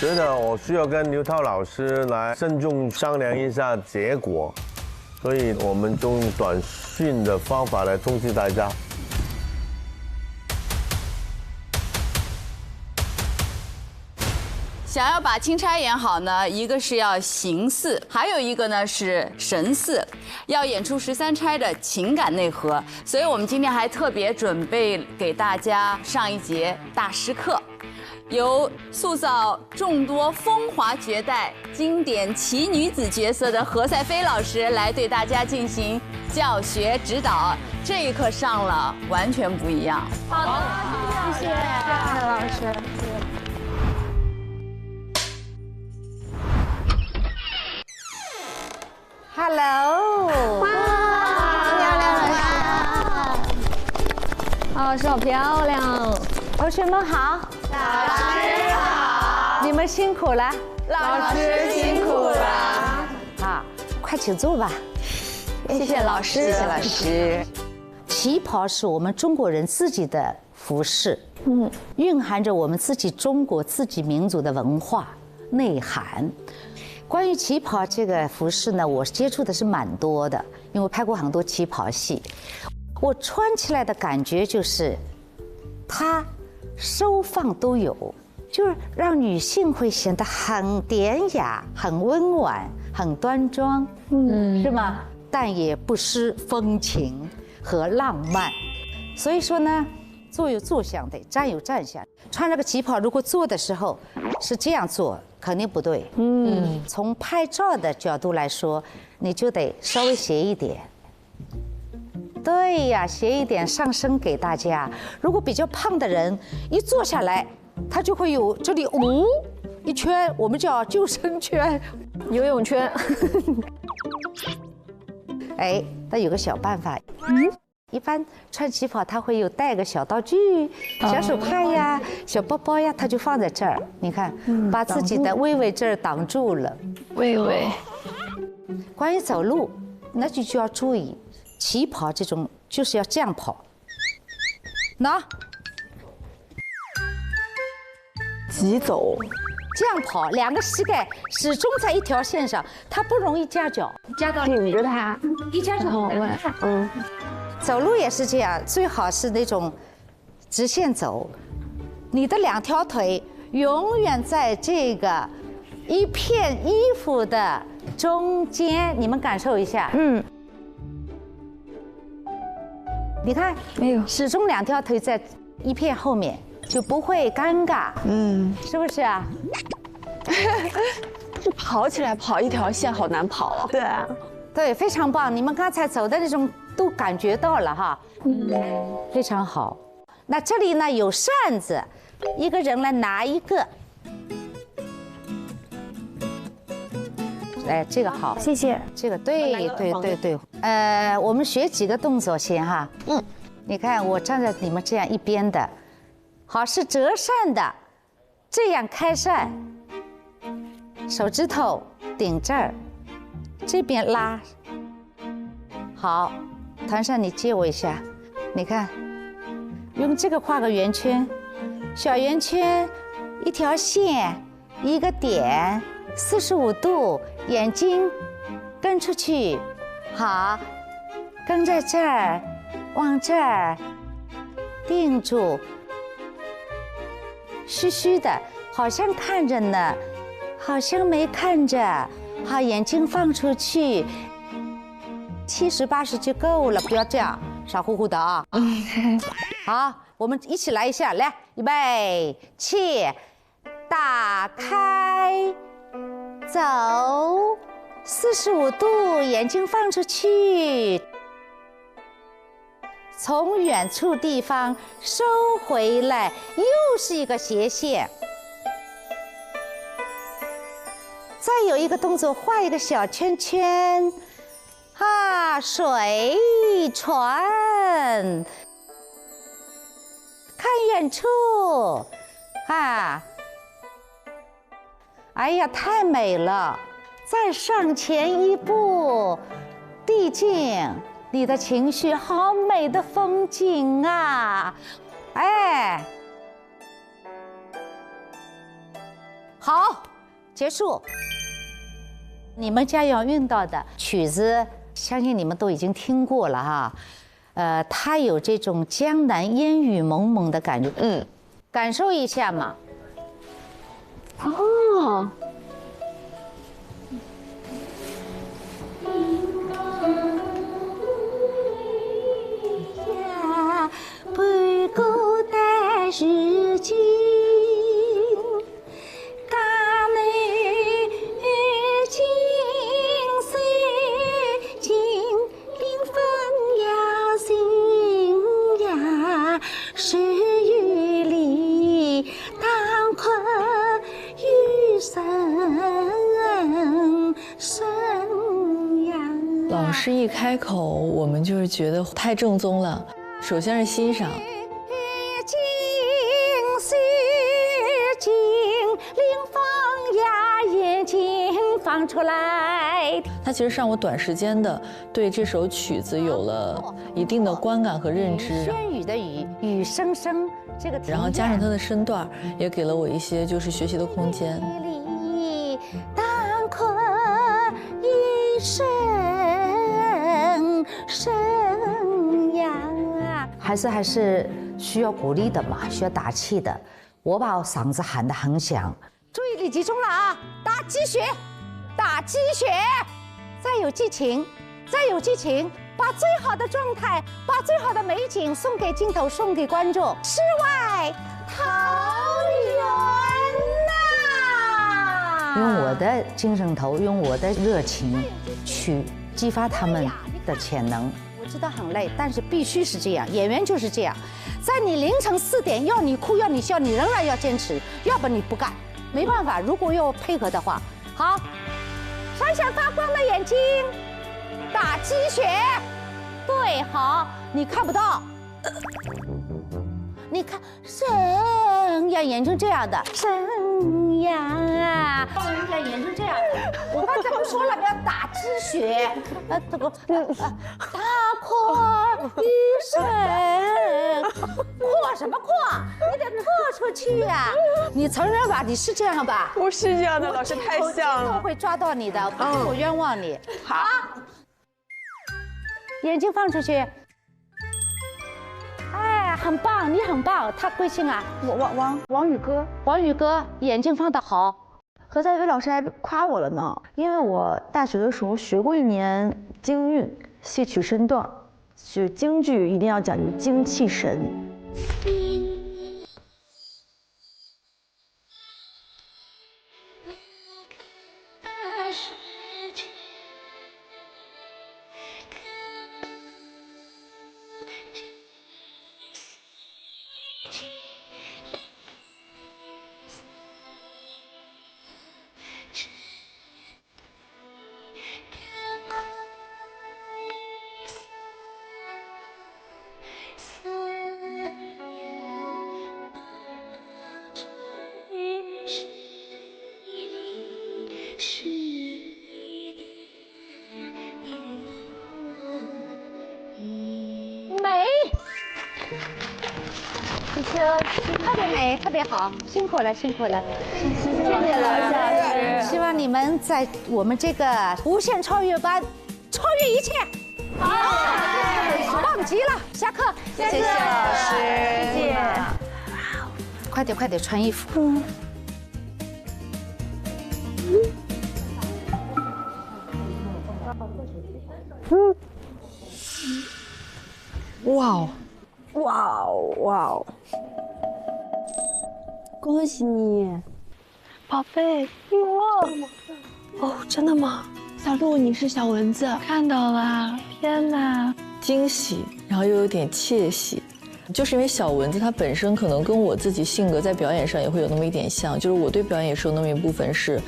觉得我需要跟刘涛老师来慎重商量一下结果，所以我们用短讯的方法来通知大家。想要把钦差演好呢，一个是要形似，还有一个呢是神似，要演出13钗的情感内核。所以我们今天还特别准备给大家上一节大师课，由塑造众多风华绝代、经典奇女子角色的何赛飞老师来对大家进行教学指导。这一课上了完全不一样。好的，谢谢蔡老师。Hello， 哇，漂亮了！老师好漂亮，同学们好，老师好，你们辛苦了，老师辛苦了。好，快请坐吧。谢谢老师，谢谢老师。旗袍是我们中国人自己的服饰，蕴含着我们自己中国自己民族的文化内涵。关于旗袍这个服饰呢，我接触的是蛮多的，因为我拍过很多旗袍戏。我穿起来的感觉就是，它收放都有，就是让女性会显得很典雅、很温婉、很端庄，是吗？但也不失风情和浪漫。所以说呢，坐有坐相的，站有站相。穿这个旗袍，如果坐的时候是这样坐，肯定不对。从拍照的角度来说，你就得稍微斜一点。对呀，斜一点上身给大家。如果比较胖的人一坐下来，他就会有这里一圈，我们叫救生圈、游泳圈。哎，那有个小办法。一般穿旗袍，它会有带个小道具、小手帕呀、小包包呀，它就放在这儿。你看，把自己的微微这儿挡住了。微微。关于走路，那就要注意，旗袍这种就是要这样跑。那急走，这样跑，两个膝盖始终在一条线上，它不容易夹脚，夹到顶着它，一夹就好嘞。走路也是这样，最好是那种直线走，你的两条腿永远在这个一片衣服的中间，你们感受一下。你看，没有，始终两条腿在一片后面，就不会尴尬。是不是啊？这跑起来跑一条线好难跑啊。对啊，对，非常棒！你们刚才走的那种都感觉到了哈，非常好。那这里呢有扇子，一个人来拿一个。哎，这个好，谢谢。这个对。我们学几个动作先哈。你看我站在你们这样一边的，好，是折扇的，这样开扇，手指头顶这儿，这边拉。好，团扇你借我一下，你看，用这个画个圆圈，小圆圈，一条线，一个点，45度，眼睛跟出去，好，跟在这儿，往这儿定住，虚虚的，好像看着呢，好像没看着，好，眼睛放出去。70、80就够了，不要这样傻乎乎的啊！好，我们一起来一下，来，预备，起，打开，走，45度，眼睛放出去，从远处地方收回来，又是一个斜线。再有一个动作，画一个小圈圈。水船，看远处，哎呀，太美了！再上前一步，递进你的情绪，好美的风景啊！哎，好，结束。你们将要用到的曲子，相信你们都已经听过了哈。它有这种江南烟雨蒙蒙的感觉，感受一下嘛。哦，不孤单是情，家内金水金缤纷呀新呀，是雨里当空雨声呀。老师一开口，我们就是觉得太正宗了。首先是欣赏，放出来。它其实让我短时间的对这首曲子有了一定的观感和认知。轩宇的雨，雨声声，这个然后加上它的身段，也给了我一些就是学习的空间。当空一声声呀，还是需要鼓励的嘛，需要打气的。我把我嗓子喊得很响，注意力集中了啊！打鸡血，打鸡血，再有激情，再有激情，把最好的状态，把最好的美景送给镜头，送给观众。世外桃源呐！用我的精神头，用我的热情，去激发他们的潜能。我知道很累，但是必须是这样，演员就是这样，在你凌晨4点要你哭要你笑，你仍然要坚持，要不你不干，没办法。如果要配合的话，好，闪闪发光的眼睛，打鸡血，对，好，你看不到，你看神呀，演成这样的神呀，人家演成这样的。我刚才不说了，不要打鸡血，这个大阔一声，阔什么阔？你得拓出去呀！你承认吧？你是这样吧？不是这样的，老师太像了。我会抓到你的，不是我冤枉你。好，眼睛放出去。哎，很棒，你很棒。他贵姓啊？王宇哥，王宇哥，眼睛放得好。何赛飞老师还夸我了呢，因为我大学的时候学过1年京韵，戏曲身段，就京剧一定要讲究精气神。特别美，特别好，辛苦了，辛苦了，谢谢老师。希望你们在我们这个无限超越班，超越一切。好，棒极了，下课。谢谢老师，谢谢。快点，快点穿衣服。哇哦！哇哦哇哦！恭喜你，宝贝！哦，真的吗？小鹿，你是小蚊子，看到了。天哪！惊喜，然后又有点窃喜，就是因为小蚊子它本身可能跟我自己性格在表演上也会有那么一点像，就是我对表演也是有那么一部分是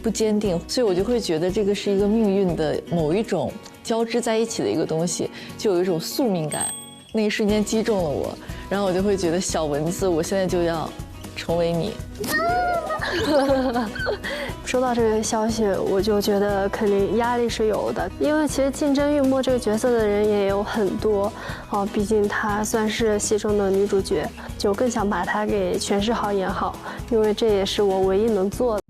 不坚定，所以我就会觉得这个是一个命运的某一种交织在一起的一个东西，就有一种宿命感。那一瞬间击中了我，然后我就会觉得小蚊子，我现在就要成为你。收到这个消息，我就觉得肯定压力是有的，因为其实竞争玉墨这个角色的人也有很多，毕竟她算是戏中的女主角，就更想把她给诠释好演好，因为这也是我唯一能做的。